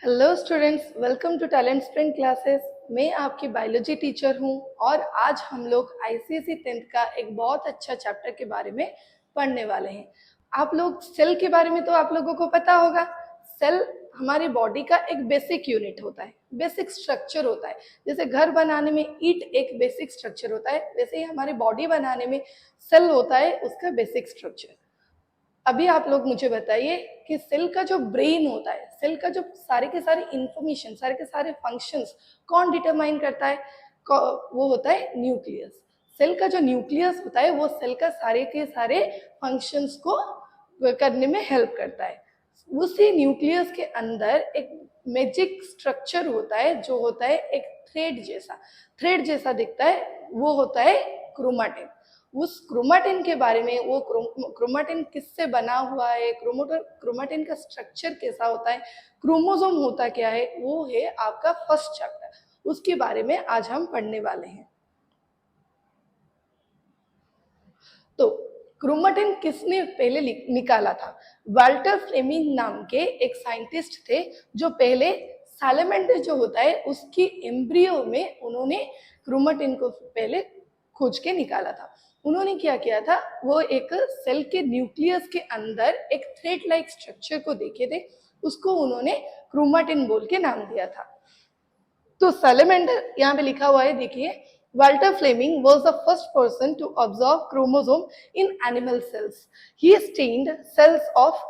Hello students, welcome to Talent Spring classes. मैं आपकी biology teacher हूं और आज हम लोग आईसीएसई 10th का एक बहुत अच्छा चैप्टर के बारे में पढ़ने वाले हैं। आप लोग सेल के बारे में तो आप लोगों को पता होगा। सेल हमारी बॉडी का एक बेसिक यूनिट होता है, बेसिक स्ट्रक्चर होता है। जैसे घर बनाने में ईंट एक बेसिक स्ट्रक्चर होता है, वैसे ही हमारी बॉडी बनाने में सेल होता है उसका बेसिक स्ट्रक्चर। अभी आप लोग मुझे बताइए कि सेल का जो ब्रेन होता है, सेल का जो सारे के सारे इंफॉर्मेशन, सारे के सारे फंक्शंस कौन डिटरमाइन करता है? वो होता है न्यूक्लियस। सेल का जो न्यूक्लियस होता है वो सेल का सारे के सारे फंक्शंस को करने में हेल्प करता है। उसी न्यूक्लियस के अंदर एक मैजिक स्ट्रक्चर होता है जो होता है एक थ्रेड जैसा दिखता है, वो होता है क्रोमाटिन। उस क्रोमाटिन के बारे में, वो क्रोमाटिन किससे बना हुआ है, क्रोमाटिन का स्ट्रक्चर कैसा होता है, क्रोमोसोम होता क्या है, वो है आपका फर्स्ट चैप्टर। उसके बारे में आज हम पढ़ने वाले हैं। तो क्रोमाटिन किसने पहले निकाला था? वाल्टर फ्लेमिंग नाम के एक साइंटिस्ट थे जो पहले सैलेमेंडर जो होता है उसकी एम्ब्रियो में उन्होंने क्रोमाटिन को पहले खोज के निकाला था। उन्होंने क्या किया था, वो एक सेल के न्यूक्लियस के अंदर एक थ्रेड लाइक स्ट्रक्चर को देखे थे, उसको उन्होंने क्रोमाटिन बोल के नाम दिया था। तो सैलेमेंडर यहाँ पे लिखा हुआ है, देखिए, Walter Fleming was the first person to observe chromosome in animal cells. He stained cells of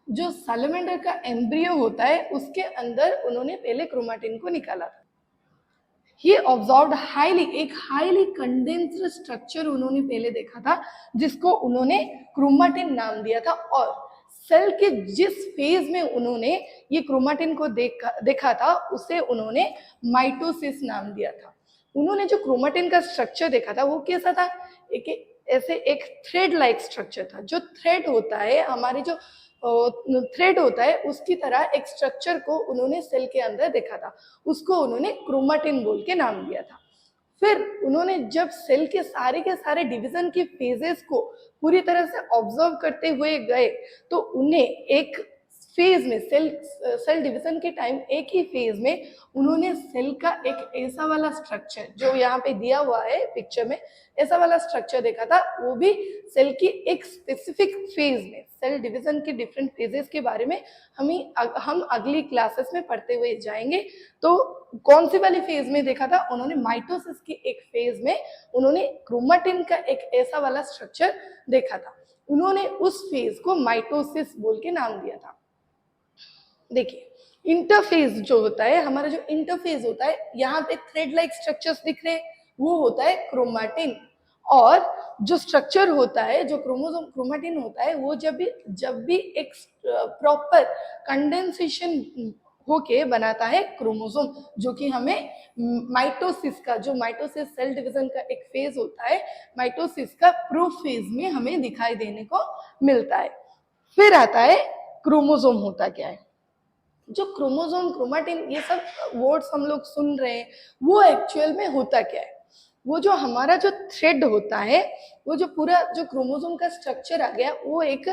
जो सैलेमेंडर का एम्ब्रियो होता है उसके अंदर उन्होंने पहले क्रोमाटिन को निकाला था। He observed एक हाईली कंडेंस्ड स्ट्रक्चर उन्होंने पहले देखा था जिसको उन्होंने क्रोमाटिन नाम दिया था। और सेल के जिस फेज में उन्होंने ये क्रोमाटिन को देखा था उसे उन्होंने माइटोसिस नाम दिया था। उन्होंने जो क्रोमाटिन का स्ट्रक्चर देखा था वो कैसा था? ऐसे एक थ्रेड लाइक स्ट्रक्चर था। जो थ्रेड होता है, हमारी जो थ्रेड होता है उसकी तरह एक स्ट्रक्चर को उन्होंने सेल के अंदर देखा था, उसको उन्होंने क्रोमाटिन बोल के नाम दिया था। फिर उन्होंने जब सेल के सारे डिवीजन के फेजेस को पूरी तरह से ऑब्जर्व करते हुए गए तो उन्हें एक फेज में, सेल डिवीजन के टाइम एक ही फेज में उन्होंने सेल का एक ऐसा वाला स्ट्रक्चर जो यहाँ पे दिया हुआ है पिक्चर में, ऐसा वाला स्ट्रक्चर देखा था। वो भी सेल की एक स्पेसिफिक फेज में। सेल डिवीजन के डिफरेंट फेजेस के बारे में हम अगली क्लासेस में पढ़ते हुए जाएंगे। तो कौन सी वाली फेज में देखा था? उन्होंने माइटोसिस की एक फेज में उन्होंने क्रोमाटिन का एक ऐसा वाला स्ट्रक्चर देखा था। उन्होंने उस फेज को माइटोसिस बोल के नाम दिया था। देखिए, इंटरफेज जो होता है, हमारा जो इंटरफेज होता है, यहाँ पे थ्रेड लाइक स्ट्रक्चर्स दिख रहे हैं, वो होता है क्रोमाटिन। और जो स्ट्रक्चर होता है, जो क्रोमाटिन होता है, वो जब भी एक प्रॉपर कंडेंसेशन होके बनाता है क्रोमोसोम, जो कि हमें माइटोसिस का, जो माइटोसिस सेल डिवीजन का एक फेज होता है, माइटोसिस का प्रो फेज में हमें दिखाई देने को मिलता है। फिर आता है क्रोमोसोम होता क्या है। जो क्रोमोसोम, क्रोमाटिन, ये सब वर्ड्स हम लोग सुन रहे हैं, वो एक्चुअल में होता क्या है? वो जो हमारा जो थ्रेड होता है, वो जो पूरा जो क्रोमोसोम का स्ट्रक्चर आ गया, वो एक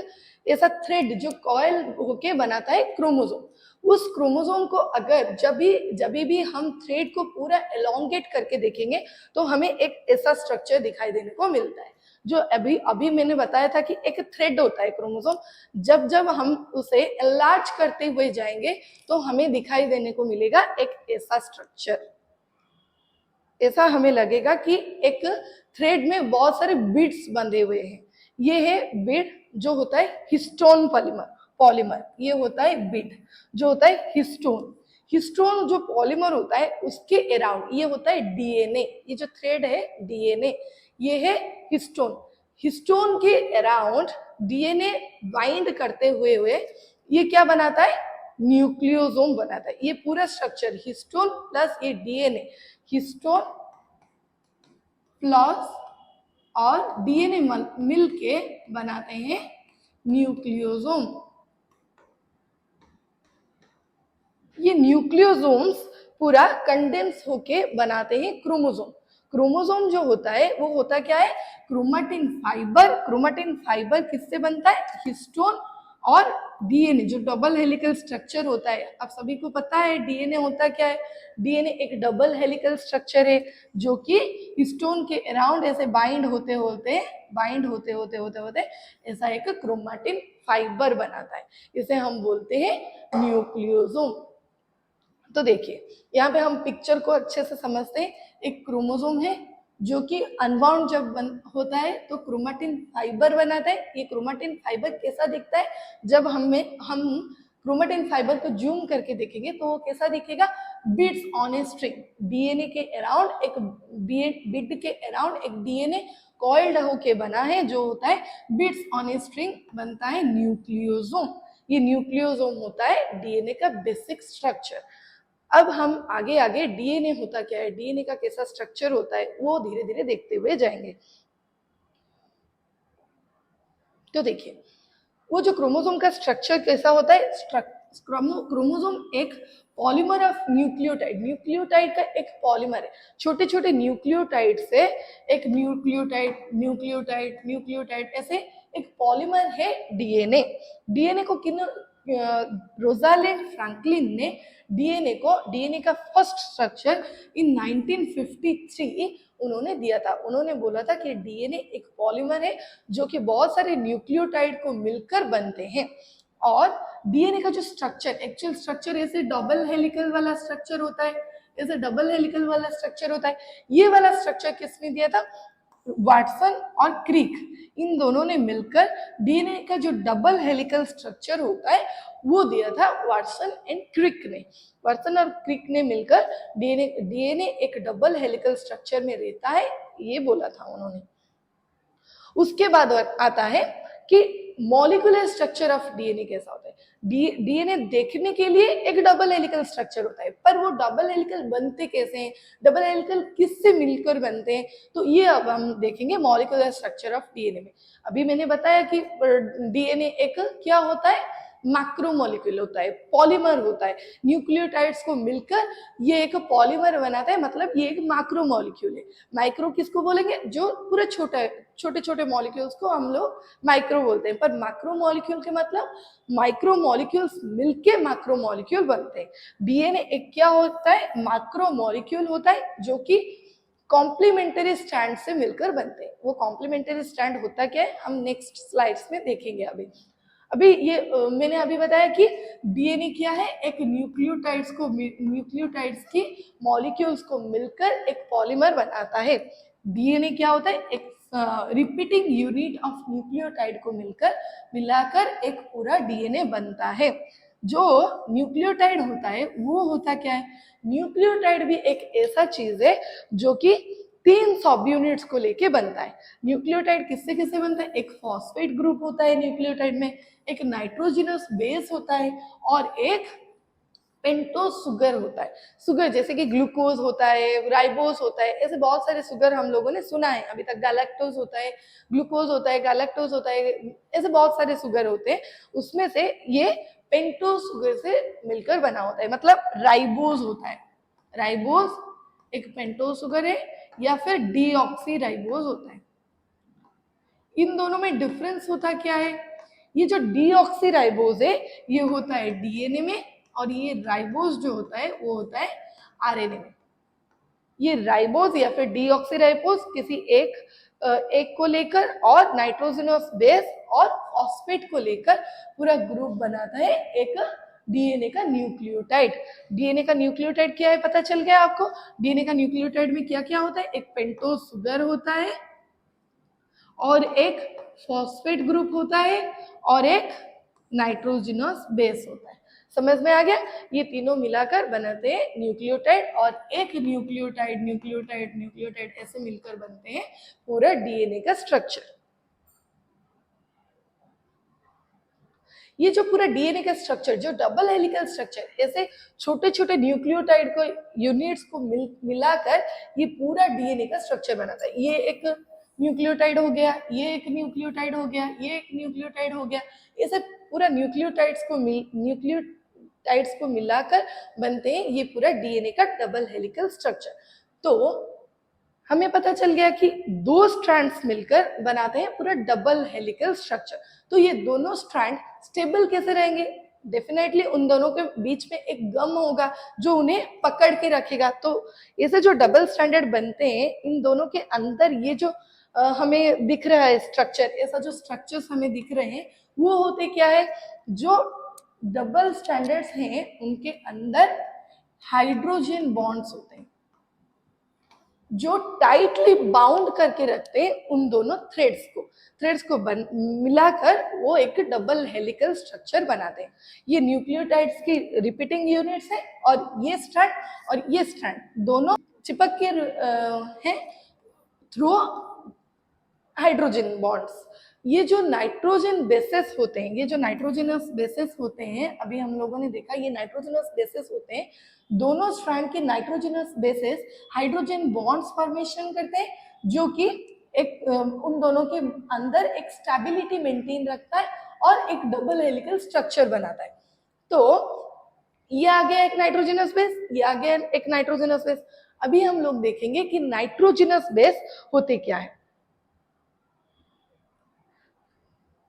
ऐसा थ्रेड जो कॉइल होके बनाता है क्रोमोसोम। उस क्रोमोसोम को अगर जब भी हम थ्रेड को पूरा एलोंगेट करके देखेंगे तो हमें एक ऐसा स्ट्रक्चर दिखाई देने को मिलता है। जो अभी मैंने बताया था कि एक थ्रेड होता है क्रोमोसोम, जब हम उसे एनलार्ज करते हुए जाएंगे तो हमें दिखाई देने को मिलेगा एक ऐसा स्ट्रक्चर। ऐसा हमें लगेगा कि एक थ्रेड में बहुत सारे बीड्स बंधे हुए हैं। ये है बीड, जो होता है हिस्टोन पॉलीमर। ये होता है बीड, जो होता है हिस्टोन। हिस्टोन जो पॉलीमर होता है उसके अराउंड ये होता है डीएनए। ये जो थ्रेड है डीएनए, ये है हिस्टोन। हिस्टोन के अराउंड डीएनए बाइंड करते हुए ये क्या बनाता है? न्यूक्लियोसोम बनाता है। ये पूरा स्ट्रक्चर हिस्टोन प्लस ये डीएनए, हिस्टोन प्लस और डीएनए मिल के बनाते हैं न्यूक्लियोसोम। ये न्यूक्लियोसोम्स पूरा कंडेंस होके बनाते हैं क्रोमोसोम। क्रोमोसोम जो होता है वो होता क्या है? Chromatin fibre. क्रोमाटिन फाइबर किससे बनता है? हिस्टोन और डीएनए जो डबल हेलिकल स्ट्रक्चर होता है, आप सभी को पता है डीएनए होता क्या है। डीएनए एक डबल हेलिकल स्ट्रक्चर है जो कि हिस्टोन के अराउंड ऐसे बाइंड होते होते ऐसा एक क्रोमैटिन फाइबर बनाता है, इसे हम बोलते हैं न्यूक्लियोसोम। तो देखिए यहाँ पे हम पिक्चर को अच्छे से समझते हैं। एक क्रोमोसोम है जो कि अनबाउंड जब होता है तो क्रोमैटिन फाइबर बनाता है। ये क्रोमैटिन फाइबर कैसा दिखता है, जब हम क्रोमैटिन फाइबर को जूम करके देखेंगे तो वो कैसा दिखेगा, beads on a string. DNA के अराउंड एक बीट के अराउंड एक डीएनए कॉइल्ड होके बना है जो होता है बीट्स ऑन ए स्ट्रिंग, बनता है न्यूक्लियोसोम। ये न्यूक्लियोसोम होता है डीएनए का बेसिक स्ट्रक्चर। अब हम आगे आगे डीएनए होता क्या है, डीएनए का कैसा स्ट्रक्चर होता है वो धीरे धीरे देखते हुए जाएंगे। तो देखिए वो जो क्रोमोसोम का स्ट्रक्चर कैसा होता है, क्रोमोसोम एक पॉलीमर ऑफ न्यूक्लियोटाइड, न्यूक्लियोटाइड का एक पॉलीमर है। छोटे छोटे न्यूक्लियोटाइड से एक न्यूक्लियोटाइड ऐसे एक पॉलीमर है डीएनए। डीएनए को किन रोजालिंड फ्रैंकलिन ने डीएनए का फर्स्ट स्ट्रक्चर इन 1953 उन्होंने दिया था। उन्होंने बोला था कि डीएनए एक पॉलीमर है जो कि बहुत सारे न्यूक्लियोटाइड को मिलकर बनते हैं। और डीएनए का जो स्ट्रक्चर, एक्चुअल स्ट्रक्चर ऐसे डबल हेलिकल वाला स्ट्रक्चर होता है, ऐसे डबल हेलिकल वाला स्ट्रक्चर होता है। ये वाला स्ट्रक्चर किसने दिया था, वाटसन और क्रिक, इन दोनों ने मिलकर डीएनए का जो डबल हेलिकल स्ट्रक्चर होता है वो दिया था वाटसन एंड क्रिक ने। वाटसन और क्रिक ने मिलकर डीएनए एक डबल हेलिकल स्ट्रक्चर में रहता है, ये बोला था उन्होंने। उसके बाद आता है कि मॉलिक्यूलर स्ट्रक्चर ऑफ डीएनए कैसा होता है। डीएनए देखने के लिए एक डबल हेलिकल स्ट्रक्चर होता है, पर वो डबल हेलिकल बनते कैसे हैं, डबल हेलिकल किससे मिलकर बनते हैं, तो ये अब हम देखेंगे मॉलिक्यूलर स्ट्रक्चर ऑफ डीएनए में। अभी मैंने बताया कि डीएनए एक क्या होता है, मैक्रोमोलिक्यूल होता है, पॉलीमर होता है। न्यूक्लियोटाइड्स को मिलकर ये एक पॉलीमर बनाता है, मतलब ये एक मैक्रोमोलिक्यूल है। माइक्रो किसको बोलेंगे, जो पूरे छोटे छोटे मॉलिक्यूल्स को हम लोग माइक्रो बोलते हैं, पर मैक्रोमोलिक्यूल के मतलब माइक्रोमोलिक्यूल्स मिलके मैक्रोमोलिक्यूल बनते हैं। डीएनए एक क्या होता है, मैक्रोमोलिक्यूल होता है जो कि कॉम्प्लीमेंटरी स्ट्रैंड से मिलकर बनते हैं। वो कॉम्प्लीमेंटरी स्ट्रैंड होता क्या है, हम नेक्स्ट स्लाइड्स में देखेंगे। अभी ये मैंने अभी बताया कि डीएनए क्या है, एक न्यूक्लियोटाइड्स की मॉलिक्यूल्स को मिलकर एक पॉलीमर बनाता है। डीएनए क्या होता है, एक रिपीटिंग यूनिट ऑफ न्यूक्लियोटाइड को मिलाकर एक पूरा डीएनए बनता है। जो न्यूक्लियोटाइड होता है वो होता क्या है, न्यूक्लियोटाइड भी एक ऐसा चीज है जो कि 3 सब यूनिट्स को लेके बनता है। न्यूक्लियोटाइड किससे किससे बनता है, एक फॉस्फेट ग्रुप होता है न्यूक्लियोटाइड में, एक नाइट्रोजनस बेस होता है और एक पेंटोज सुगर होता है। सुगर जैसे कि ग्लूकोज होता है, राइबोस होता है, ऐसे बहुत सारे सुगर हम लोगों ने सुना है अभी तक। गैलेक्टोज होता है, ग्लूकोज होता है, गैलेक्टोज होता है, ऐसे बहुत सारे सुगर होते हैं। उसमें से ये पेंटोज सुगर से मिलकर बना होता है, मतलब राइबोज होता है। राइबोज एक पेंटोज सुगर है या फिर डीऑक्सी राइबोज होता है। इन दोनों में डिफरेंस होता क्या है, ये जो डीऑक्सी राइबोज है ये होता है डीएनए में, और ये राइबोज जो होता है वो होता है आरएनए में। ये राइबोज या फिर डीऑक्सी राइबोज किसी एक को लेकर और नाइट्रोजनस बेस और फॉस्फेट को लेकर पूरा ग्रुप बनाता है एक डीएनए का न्यूक्लियोटाइड। डीएनए का न्यूक्लियोटाइड क्या है पता चल गया आपको। डीएनए का न्यूक्लियोटाइड में क्या क्या होता है, एक पेंटोज सुगर होता है और एक फॉस्फेट ग्रुप होता है और एक नाइट्रोजनस बेस होता है। समझ में आ गया, ये तीनों मिलाकर बनाते हैं न्यूक्लियोटाइड, और एक न्यूक्लियोटाइड ऐसे मिलकर बनते हैं पूरा डीएनए का स्ट्रक्चर। ये जो पूरा डीएनए का स्ट्रक्चर, जो डबल हेलिकल स्ट्रक्चर, ऐसे छोटे छोटे न्यूक्लियोटाइड को यूनिट्स को मिलाकर ये पूरा डीएनए का स्ट्रक्चर बनाता है। ये एक न्यूक्लियोटाइड हो गया, ये एक न्यूक्लियोटाइड हो गया, ये एक न्यूक्लियोटाइड हो गया, ऐसे पूरा न्यूक्लियोटाइड्स को मिलाकर बनते हैं ये पूरा डीएनए का डबल हेलिकल स्ट्रक्चर। तो हमें पता चल गया कि दो स्ट्रैंड्स मिलकर बनाते हैं पूरा डबल हेलिकल स्ट्रक्चर। तो ये दोनों स्ट्रैंड स्टेबल कैसे रहेंगे? डेफिनेटली उन दोनों के बीच में एक गम होगा जो उन्हें पकड़ के रखेगा। तो ऐसे जो डबल स्ट्रैंडेड बनते हैं, इन दोनों के अंदर ये जो हमें दिख रहा है स्ट्रक्चर, ऐसा जो स्ट्रक्चर्स हमें दिख रहे हैं वो होते क्या है? जो डबल स्ट्रैंडर्ड्स हैं उनके अंदर हाइड्रोजन बॉन्ड्स होते हैं जो टाइटली बाउंड करके रखते हैं उन दोनों थ्रेड्स को मिलाकर वो एक डबल हेलिकल स्ट्रक्चर बनाते हैं। ये न्यूक्लियोटाइड्स की रिपीटिंग यूनिट्स है और ये स्ट्रैंड दोनों चिपक के हैं थ्रू हाइड्रोजन बॉन्ड्स। ये जो नाइट्रोजन बेसेस होते हैं, ये जो नाइट्रोजनस बेसेस होते हैं, अभी हम लोगों ने देखा ये नाइट्रोजनस बेसेस होते हैं। दोनों स्ट्रैंड के nitrogenous bases hydrogen bonds formation करते हैं जो कि एक उन दोनों के अंदर एक स्टेबिलिटी मेंटेन रखता है और एक डबल हेलिकल स्ट्रक्चर बनाता है। तो ये आ गया एक नाइट्रोजनस बेस, ये आ गया एक नाइट्रोजनस बेस। अभी हम लोग देखेंगे कि नाइट्रोजनस बेस होते क्या है।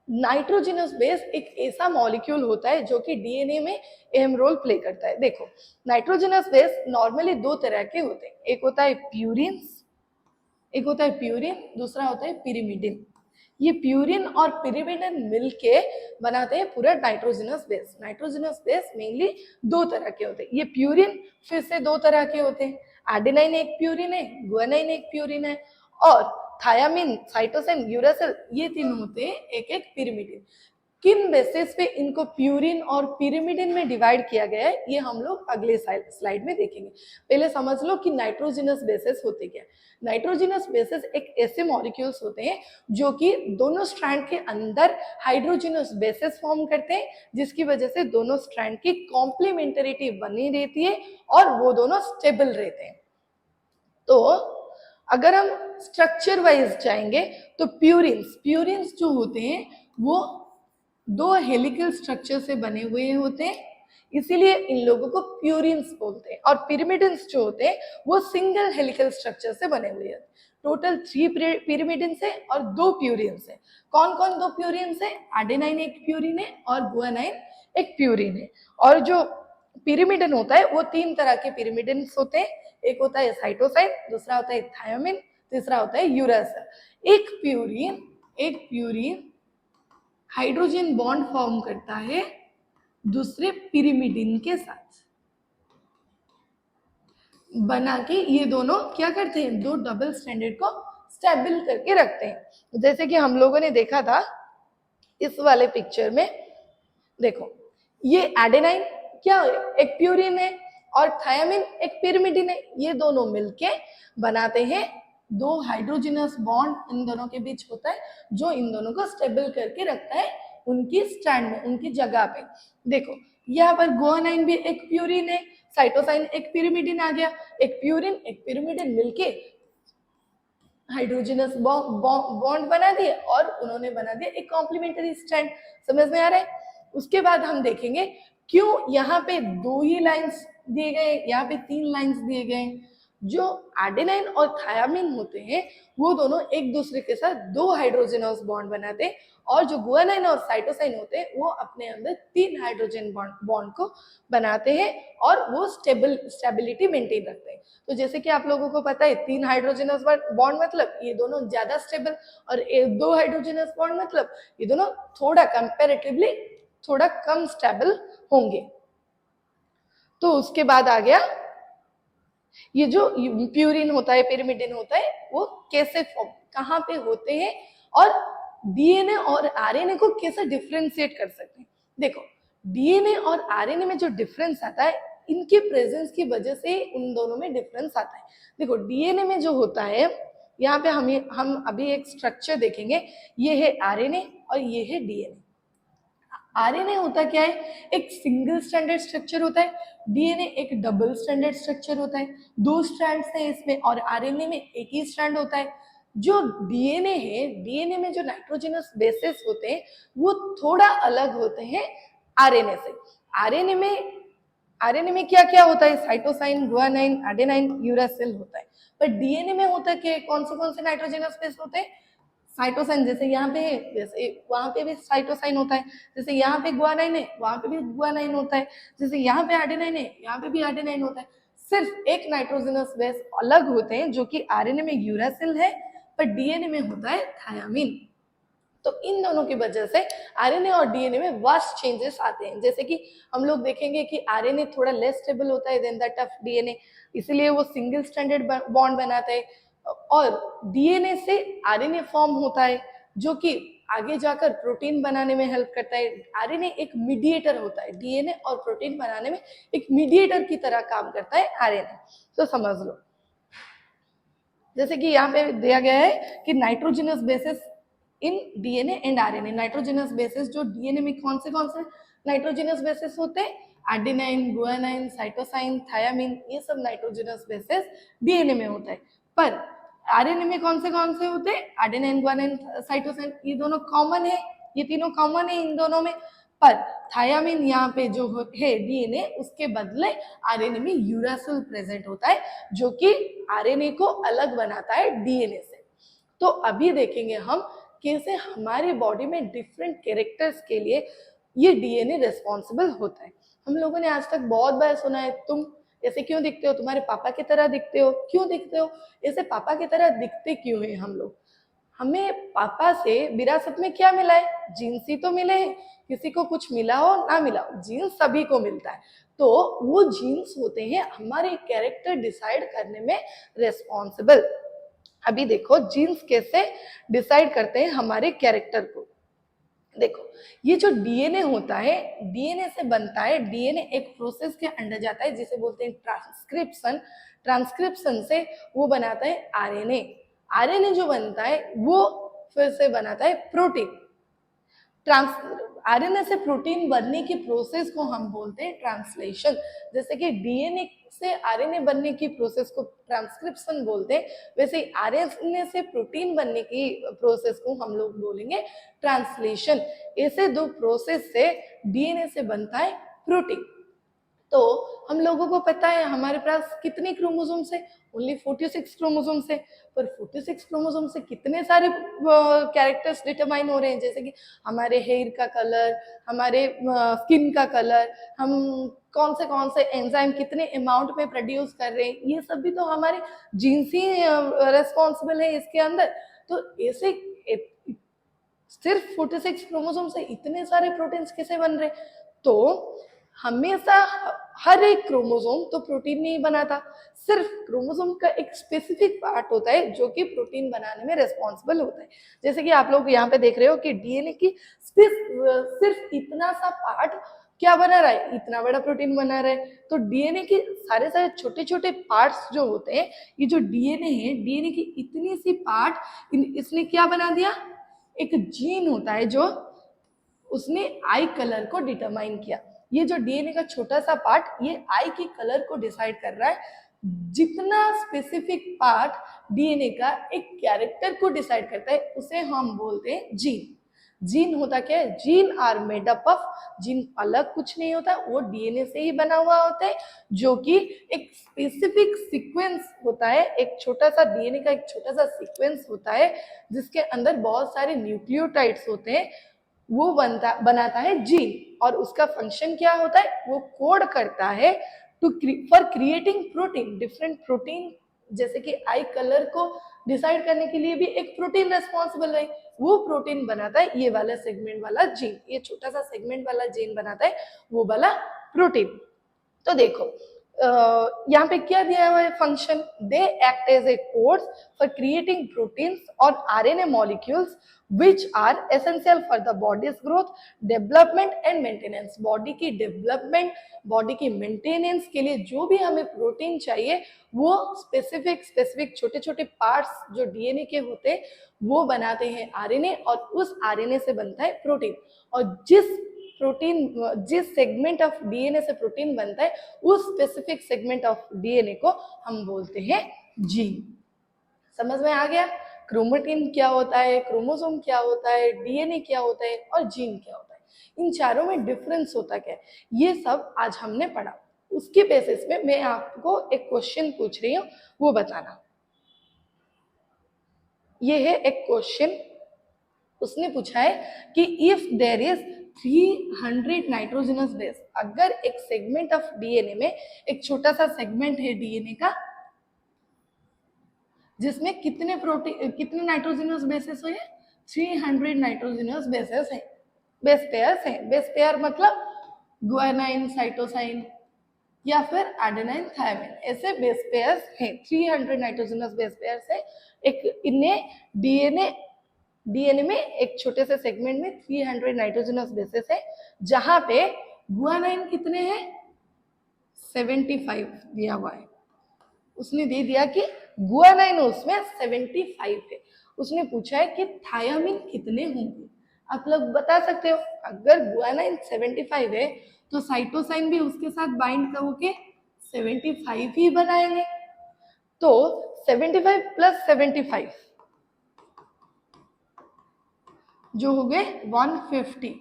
नाइट्रोजनस बेस एक ऐसा मॉलिक्यूल होता है जो कि डीएनए में अहम रोल प्ले करता है। देखो, नाइट्रोजनस बेस नॉर्मली दो तरह के होते हैं, एक होता है प्यूरिन, दूसरा होता है पिरिमिडिन। ये प्यूरिन और पिरिमिडिन मिलके बनाते हैं पूरा nitrogenous base. Nitrogenous base mainly दो तरह के होते हैं। ये प्यूरिन फिर से दो तरह के होते हैं, एडेनाइन एक प्यूरिन है, गुआनाइन एक प्यूरिन है, और थायामिन, साइटोसिन, यूरासिल ये तीन होते हैं एक एक पिरिमिडिन। किन बेसिस पे इनको प्यूरिन और पिरिमिडिन में डिवाइड किया गया है ये हम लोग अगले स्लाइड में देखेंगे। पहले समझ लो कि नाइट्रोजनस बेसिस होते क्या है। नाइट्रोजनस बेसिस एक ऐसे मॉलिक्यूल्स होते हैं जो कि दोनों स्ट्रैंड के अंदर हाइड्रोजनस बेसिस फॉर्म करते हैं, जिसकी वजह से दोनों स्ट्रैंड की कॉम्प्लीमेंटरिटी बनी रहती है और वो दोनों स्टेबल रहते हैं। तो अगर हम स्ट्रक्चर वाइज जाएंगे तो प्यूरिन्स जो होते हैं वो दो हेलिकल स्ट्रक्चर से बने हुए होते हैं, इसीलिए इन लोगों को प्यूरिन्स बोलते हैं। और पिरिमिडिन्स जो होते हैं वो सिंगल हेलिकल स्ट्रक्चर से बने हुए हैं। टोटल 3 पिरिमिडिन्स है और 2 प्यूरिन्स है। कौन कौन 2 प्यूरिन्स है? एडेनाइन एक प्यूरिन है और गुआनाइन एक प्यूरिन है। और जो पिरिमिडिन होता है वो 3 तरह के पिरिमिडिन्स होते हैं, एक होता है साइटोसाइन, दूसरा होता है थायोमिन, तीसरा होता है यूरासिल। एक प्यूरिन हाइड्रोजन बॉन्ड फॉर्म करता है दूसरे पिरिमिडिन के साथ, बना के ये दोनों क्या करते हैं? दो डबल स्ट्रैंडेड को स्टेबल करके रखते हैं। जैसे कि हम लोगों ने देखा था इस वाले पिक्चर में, देखो ये एडेनाइन क्या है? एक प्यूरिन है, और थायामिन एक पिरिमिडिन है। ये दोनों मिलके बनाते हैं दो हाइड्रोजनस बॉन्ड, इन दोनों के बीच होता है जो इन दोनों को स्टेबल करके रखता है उनकी स्टैंड में, उनकी जगह पे। देखो यहाँ पर गुआनाइन भी एक प्यूरिन है, साइटोसाइन एक पिरिमिडिन आ गया। एक प्यूरिन एक पिरिमिडिन मिलके हाइड्रोजनस बॉन्ड बना दिए और उन्होंने बना दिया एक कॉम्प्लीमेंटरी स्टैंड। समझ में आ रहा है? उसके बाद हम देखेंगे क्यों यहाँ पे 2 ही लाइंस दिए गए, यहाँ पे 3 लाइंस दिए गए। जो एडेनाइन और थायामिन होते हैं वो दोनों एक दूसरे के साथ 2 हाइड्रोजनस बॉन्ड बनाते हैं, और जो गुआनाइन और साइटोसाइन होते हैं वो अपने अंदर 3 हाइड्रोजन बॉन्ड को बनाते हैं और वो स्टेबिलिटी मेंटेन रखते हैं। तो जैसे कि आप लोगों को पता है 3 हाइड्रोजनस बॉन्ड मतलब ये दोनों ज्यादा स्टेबल, और 2 हाइड्रोजनस बॉन्ड मतलब ये दोनों थोड़ा कंपैरेटिवली थोड़ा कम स्टेबल होंगे। तो उसके बाद आ गया ये जो प्यूरिन होता है, पिरिमिडिन होता है, वो कैसे फॉर्म, कहाँ पे होते हैं, और डीएनए और आरएनए को कैसे डिफरेंशिएट कर सकते हैं। देखो डीएनए और आरएनए में जो डिफरेंस आता है, इनके प्रेजेंस की वजह से उन दोनों में डिफरेंस आता है। देखो डीएनए में जो होता है, यहाँ पे हम अभी एक स्ट्रक्चर देखेंगे, ये है आरएनए और ये है डीएनए। आरएनए होता क्या है? एक सिंगल स्ट्रैंडेड स्ट्रक्चर होता है। डीएनए एक डबल स्ट्रैंडेड स्ट्रक्चर होता है, 2 स्ट्रैंड्स हैं इसमें, और आरएनए में एक ही स्ट्रैंड होता है। जो डीएनए है, डीएनए में जो नाइट्रोजनस बेसेस होते हैं वो थोड़ा अलग होते हैं आरएनए से। आरएनए में आरएनए में क्या क्या होता है, साइटोसाइन, गुआनाइन, एडेनाइन, यूरासिल होता है। पर डीएनए में होता है कि कौन से नाइट्रोजनस बेस होते हैं, साइटोसाइन, जैसे यहाँ पे है जैसे वहां पे भी साइटोसाइन होता है, जैसे यहाँ पे गुआनाइन है वहां पे भी गुआनाइन होता है, जैसे यहाँ पे एडेनाइन है यहाँ पे भी एडेनाइन होता है। सिर्फ एक नाइट्रोजनस बेस अलग होते हैं जो कि आरएनए में यूरासिल है, पर डीएनए में होता है थायामीन। तो इन दोनों की वजह से आरएनए और डीएनए में वास्ट चेंजेस आते हैं। जैसे कि हम लोग देखेंगे कि आरएनए थोड़ा लेस स्टेबल होता है देन दैट ऑफ डीएनए, इसलिए वो सिंगल स्ट्रैंडेड बॉन्ड बनाता है, और डीएनए से आरएनए फॉर्म होता है जो कि आगे जाकर प्रोटीन बनाने में हेल्प करता है। आरएनए एक मीडिएटर होता है, डीएनए और प्रोटीन बनाने में एक मीडिएटर की तरह काम करता है आरएनए, तो समझ लो। जैसे कि यहाँ पे दिया गया है कि nitrogenous bases in DNA and RNA, nitrogenous bases जो डीएनए में कौन से नाइट्रोजनस बेसिस होते हैं, एडेनाइन, गुआनाइन, साइटोसाइन, थायामीन, ये सब नाइट्रोजनस बेसिस डीएनए में होता है। पर आरएनए में कौन से होते हैं, एडेनाइन, गुआनाइन, साइटोसाइन, ये दोनों कॉमन है, ये तीनों कॉमन है इन दोनों में। पर थायामीन यहाँ पे जो है डीएनए, उसके बदले आरएनए में यूरासिल प्रेजेंट होता है जो कि आरएनए को अलग बनाता है डीएनए से। तो अभी देखेंगे हम कैसे हमारे बॉडी में डिफरेंट कैरेक्टर्स के लिए ये डीएनए रिस्पॉन्सिबल होता है। हम लोगों ने आज तक बहुत बार सुना है, तुम ऐसे क्यों दिखते हो, तुम्हारे पापा की तरह दिखते हो, क्यों दिखते हो, ऐसे पापा की तरह दिखते क्यों हैं हम लोग। हमें पापा से विरासत में क्या मिला है, जीन्स ही तो मिले हैं, किसी को कुछ मिला हो ना मिला हो, जीन्स सभी को मिलता है। तो वो जीन्स होते हैं हमारे कैरेक्टर डिसाइड करने में रिस्पॉन्सिबल। अभी देखो जीन्स कैसे डिसाइड करते हैं हमारे कैरेक्टर को। देखो ये जो डीएनए होता है, डीएनए से बनता है, डीएनए एक प्रोसेस के अंडर जाता है जिसे बोलते हैं ट्रांसक्रिप्शन। ट्रांसक्रिप्शन से वो बनाता है आरएनए, आरएनए जो बनता है वो फिर से बनाता है प्रोटीन। आरएनए से प्रोटीन बनने की प्रोसेस को हम बोलते हैं ट्रांसलेशन। जैसे कि डीएनए से आरएनए बनने की प्रोसेस को ट्रांसक्रिप्शन बोलते हैं, वैसे आरएनए से प्रोटीन बनने की प्रोसेस को हम लोग बोलेंगे ट्रांसलेशन। ऐसे दो प्रोसेस से डीएनए से बनता है प्रोटीन। तो हम लोगों को पता है हमारे पास कितने क्रोमोसोम्स है, ओनली 46 क्रोमोसोम्स है। पर 46 क्रोमोसोम से कितने सारे कैरेक्टर्स डिटरमाइन हो रहे हैं, जैसे कि हमारे हेयर का कलर, हमारे स्किन का कलर, हम कौन से एंजाइम कितने अमाउंट में प्रोड्यूस कर रहे हैं, ये सब भी तो हमारे जीन्स ही रेस्पॉन्सिबल है इसके अंदर। तो ऐसे सिर्फ 46 क्रोमोसोम से इतने सारे प्रोटीन्स कैसे बन रहे। तो हमेशा हर एक क्रोमोसोम तो प्रोटीन नहीं बनाता, सिर्फ क्रोमोसोम का एक स्पेसिफिक पार्ट होता है जो कि प्रोटीन बनाने में रिस्पॉन्सिबल होता है। जैसे कि आप लोग यहाँ पे देख रहे हो कि डीएनए की सिर्फ इतना सा पार्ट क्या बना रहा है, इतना बड़ा प्रोटीन बना रहा है। तो डीएनए के सारे सारे छोटे छोटे पार्ट्स जो होते हैं, ये जो डीएनए है, डीएनए की इतनी सी पार्ट इसने क्या बना दिया, एक जीन होता है जो उसने आई कलर को डिटरमाइन किया। ये जो डीएनए का छोटा सा पार्ट ये आई की कलर को डिसाइड कर रहा है। जितना स्पेसिफिक पार्ट डीएनए का एक कैरेक्टर को डिसाइड करता है उसे हम बोलते हैं जीन। जीन होता क्या है, gene are made up of, gene अलग कुछ नहीं होता, वो डीएनए से ही बना हुआ होता है, जो कि एक स्पेसिफिक सीक्वेंस होता है, एक छोटा सा डीएनए का एक छोटा सा सीक्वेंस होता है जिसके अंदर बहुत सारे न्यूक्लियोटाइड्स होते हैं, वो बनाता है जीन। और उसका फंक्शन क्या होता है, वो कोड करता है for creating protein, different protein. जैसे कि आई कलर को डिसाइड करने के लिए भी एक प्रोटीन रेस्पॉन्सिबल है, वो प्रोटीन बनाता है ये वाला सेगमेंट वाला जीन, ये छोटा सा सेगमेंट वाला जीन बनाता है वो वाला प्रोटीन। तो देखो यहाँ पे क्या दिया हुआ है function, they act as a codes for creating proteins और RNA molecules which are essential for the body's growth, development and maintenance। Body की डेवलपमेंट, बॉडी की मेंटेनेंस के लिए जो भी हमें प्रोटीन चाहिए वो स्पेसिफिक छोटे छोटे पार्ट्स जो डीएनए के होते हैं वो बनाते हैं आरएनए, और उस आरएनए से बनता है प्रोटीन। और जिस सेगमेंट ऑफ डीएनए से प्रोटीन बनता है उस स्पेसिफिक सेगमेंट ऑफ डीएनए को हम बोलते हैं जीन। समझ में आ गया क्रोमेटिन क्या होता है, क्रोमोसोम क्या होता है, डीएनए क्या होता है और जीन क्या होता है, इन चारों में डिफरेंस होता क्या है, ये सब आज हमने पढ़ा। उसके बेसिस में मैं आपको एक क्वेश्चन पूछ रही हूँ, वो बताना। ये है एक क्वेश्चन, उसने पूछा है कि if there is 300 nitrogenous base, अगर एक सेगमेंट ऑफ डीएनए में एक छोटा सा सेगमेंट है डीएनए का जिसमें कितने प्रोटीन कितने नाइट्रोजनस बेसेस है, 300 नाइट्रोजनस बेसेस है, बेस पेयर्स है। बेस पेयर मतलब गुआनाइन साइटोसाइन या फिर एडेनाइन थायमिन, ऐसे बेस पेयर्स हैं। 300 नाइट्रोजनस बेस पेयर्स है। एक इन्हें डीएनए में एक छोटे से सेगमेंट में 300 नाइट्रोजनस बेसेस है, जहां पे गुआनाइन कितने हैं, 75 दिया हुआ है। उसने दे दिया कि गुआनाइन उसमें 75 है। उसने पूछा है कि थायामीन कितने होंगे। आप लोग बता सकते हो, अगर गुआनाइन 75 है तो साइटोसाइन भी उसके साथ बाइंड होके 75 ही बनाएंगे। तो 75 प्लस 75 जो हो गए 150,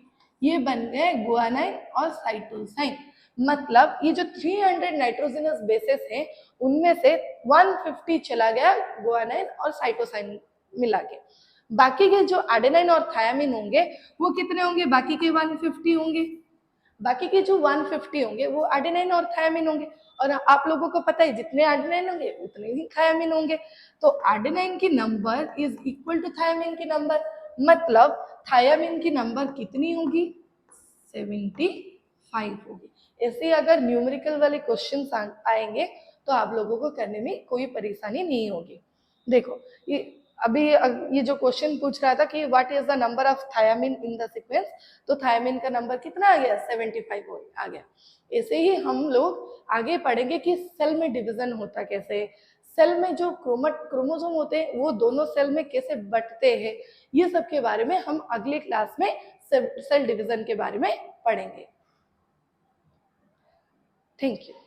ये बन गए गुआनाइन और साइटोसाइन। मतलब ये जो 300 नाइट्रोजनस बेसेस हैं उनमें से 150 चला गया गुआनाइन और साइटोसाइन मिला के। बाकी के जो एडेनाइन और थायामीन होंगे वो कितने होंगे, बाकी के 150 होंगे। बाकी के जो 150 होंगे वो एडेनाइन और थायामीन होंगे। और आप लोगों को पता है जितने एडेनाइन होंगे उतने ही थायामीन होंगे। तो एडेनाइन की number is equal to thiamine की नंबर, मतलब थायामीन की नंबर कितनी होगी, 75 होगी। ऐसे अगर न्यूमेरिकल वाले क्वेश्चन आएंगे तो आप लोगों को करने में कोई परेशानी नहीं होगी। देखो ये अभी ये जो क्वेश्चन पूछ रहा था कि what is the number of thymine in the sequence, तो थायामीन का नंबर कितना आ गया, 75 आ गया। ऐसे ही हम लोग आगे पढ़ेंगे कि सेल में डिवीजन होता कैसे, सेल में जो क्रोमोसोम होते हैं वो दोनों सेल में कैसे बंटते हैं, ये सब के बारे में हम अगले क्लास में सेल डिवीजन के बारे में पढ़ेंगे। Thank you.